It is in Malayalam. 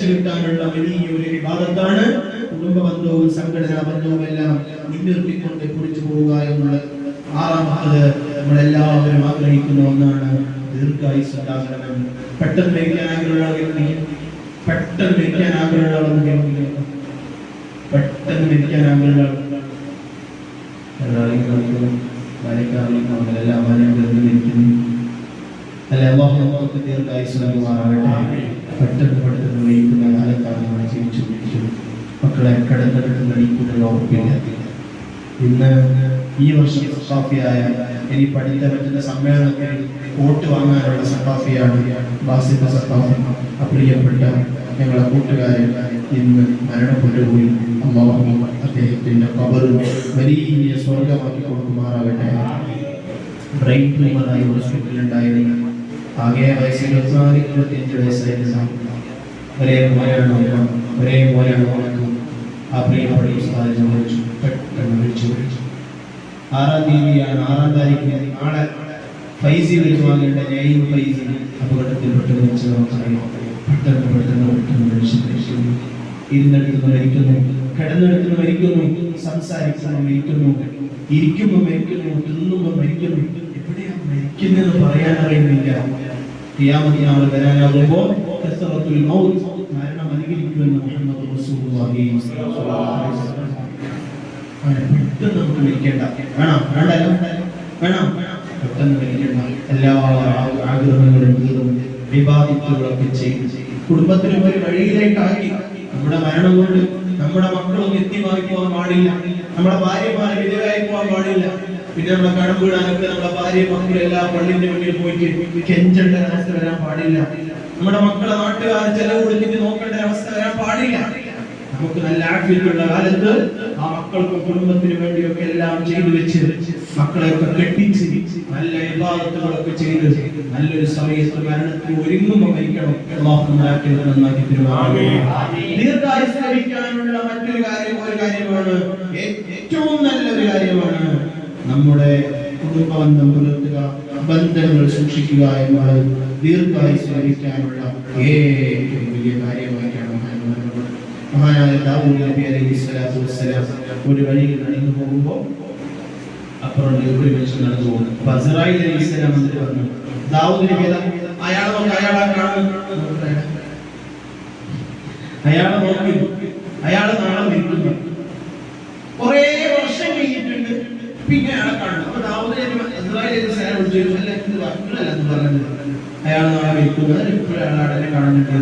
ലഭിച്ചു കിട്ടാനുള്ള വലിയൊരു വിവാദത്താണ്. കുടുംബ ബന്ധവും സംഘടനാ ബന്ധവും എല്ലാം മുൻനിർത്തിക്കൊണ്ട് കുറിച്ചു പോവുക എന്നുള്ളത്. ആറാമത്തത് നമ്മളെല്ലാവരും ആഗ്രഹിക്കുന്ന ഒന്നാണ്, ദീർഘായുസ് ഉണ്ടാകണം. പെട്ടെന്ന് മരിക്കാൻ ആഗ്രഹമുള്ള വ്യക്തി, പെട്ടെന്ന് മരിക്കാൻ ആഗ്രഹമുള്ള പെട്ടെന്ന് മരിക്കാൻ ആഗ്രഹമുള്ള പെട്ടെന്ന് മരിക്കുന്ന കാലത്താണ് നമ്മൾ ജീവിച്ചുകൊണ്ടിരിക്കുന്നത്. മക്കളെ കിടന്നിട്ട് നടിക്കുന്ന ഉറപ്പില്ല. ഇന്ന് ഈ വർഷം സഖാഫിയായ ഇനി പഠിക്കാൻ പറ്റുന്ന സമ്മേളനത്തിൽ വോട്ട് വാങ്ങാനുള്ള സഖാഫിയാണ് ബാസിഫ് സഖാഫി. പ്രിയപ്പെട്ട ഞങ്ങളെ കൂട്ടുകാരൻ ഇന്ന് മരണപ്പെട്ടുപോയി. അല്ലാഹു അദ്ദേഹത്തിന്റെ ഖബർ വലിയ സ്വർഗ്ഗമാക്കി കൊടുക്കുമാറാകട്ടെ. ബ്രെയിൻ ട്യൂമറായി ഹോസ്പിറ്റലിലുണ്ടായിരുന്നു. ആകെ വയസ്സ് 24-25 വയസ്സായിരുന്നു. ഒരേ മോനാണ് ആ പ്രിയപ്പെട്ട ഉസ്താദിനെ വിളിച്ചു, പെട്ടെന്ന് വിളിച്ചു. 6-ാം തീയതിയാണ്, 6-ാം താരീഖിന് നാളെ ഫൈസി വരുവാങ്ങേണ്ട നെയ്യും ഫൈസി അപകടത്തിൽപ്പെട്ട് വെച്ച് നമുക്കറിയാം. പെട്ടെന്ന് മരിച്ചു. ഇരുന്നെടുത്ത് മരിക്കുന്നു, കിടന്നെടുത്ത് മരിക്കുന്നു, സംസാരിക്കുന്നു മരിക്കുന്നു, ഇരിക്കുമ്പോൾ മരിക്കുന്നു, തിന്നുമ്പോൾ മരിക്കുന്നു. എവിടെയാണ് മരിക്കുന്നതെന്ന് പറയാൻ അറിയുന്നില്ല. ഖിയാമത്ത് നാൾ വരാനാകുമ്പോൾ മരണം അനുകരിക്കുമെന്ന് മുഹമ്മദ് റസൂലുള്ളാഹി സ്വല്ലല്ലാഹു അലൈഹി വസല്ലം. പെട്ടെന്ന് നമുക്ക് മരിക്കേണ്ട, വേണം പെട്ടെന്ന് മരിക്കേണ്ട. എല്ലാ ആഗ്രഹങ്ങളും തീർന്നു, വിവാദിത്തുകളൊക്കെ ചെയ്ത് കുടുംബത്തിലും ഒരു വഴിയിലേക്കാക്കി. നമ്മുടെ മരണം കൊണ്ട് നമ്മുടെ മക്കളൊന്നും എത്തിമായി പോകാൻ പാടില്ല, നമ്മുടെ ഭാര്യമാരെ വിധവയായി പോകാൻ പാടില്ല. പിന്നെ നമ്മുടെ കടം വീടാനൊക്കെ നമ്മുടെ ഭാര്യ മക്കളെല്ലാം പള്ളിന്റെ മുന്നിൽ പോയിട്ട് കെഞ്ചേണ്ട അവസ്ഥ വരാൻ പാടില്ല. നമ്മുടെ മക്കളെ നാട്ടുകാർ ചെലവ് കൊടുത്തിട്ട് നോക്കേണ്ട അവസ്ഥ വരാൻ പാടില്ല. നമുക്ക് നല്ല ആഫിയത്തുള്ള കാലത്ത് ആ മക്കൾക്കും കുടുംബത്തിനു വേണ്ടിയൊക്കെ എല്ലാം ചെയ്തു വെച്ച് മക്കളെയൊക്കെ കെട്ടിച്ച് നല്ല ഇബാദത്തുകളൊക്കെ ചെയ്ത് നല്ലൊരു സമയത്ത് മരണത്തിന് ഒരുങ്ങുമ്പോൾ മരിക്കണം. നന്നാക്കി ദീർഘായുസ് ലഭിക്കാനുള്ള മറ്റൊരു കാര്യമാണ്, ഏറ്റവും നല്ലൊരു കാര്യമാണ് നമ്മുടെ കുടുംബ ബന്ധം പുലർത്തുക, ബന്ധങ്ങൾ സൂക്ഷിക്കുക എന്നത് ദീർഘായുസ് ലഭിക്കാനുള്ള ഏറ്റവും വലിയ കാര്യമായിട്ടാണ് മഹാനായ ദാവൂദ് നബി അലൈഹിസ്സലാത്തു വസ്സലാം ഒരു വഴിയിൽ നടന്നു പോകുമ്പോൾ അപ്പുറം ഒരു മനുഷ്യൻ നടന്നു പോകുന്നു. അസ്രായീൽ അലൈഹിസ്സലാം വന്നിട്ട് പറഞ്ഞു, ദാവൂദ് നബി അയാളെ നോക്കി, അയാളെ നാളെ മരിക്കുന്നു. കുറെ വർഷം കഴിഞ്ഞിട്ടുണ്ട്, പിന്നെ അയാളെ കാണുന്നു. അപ്പൊ ദാവൂദ് നബി അസ്രായീൽ അലൈഹിസ്സലാം വിളിച്ചു, അയാൾ നാളെ മരിക്കുന്നത്, ഇപ്പോഴും അയാളെ കാണുന്നുണ്ട്.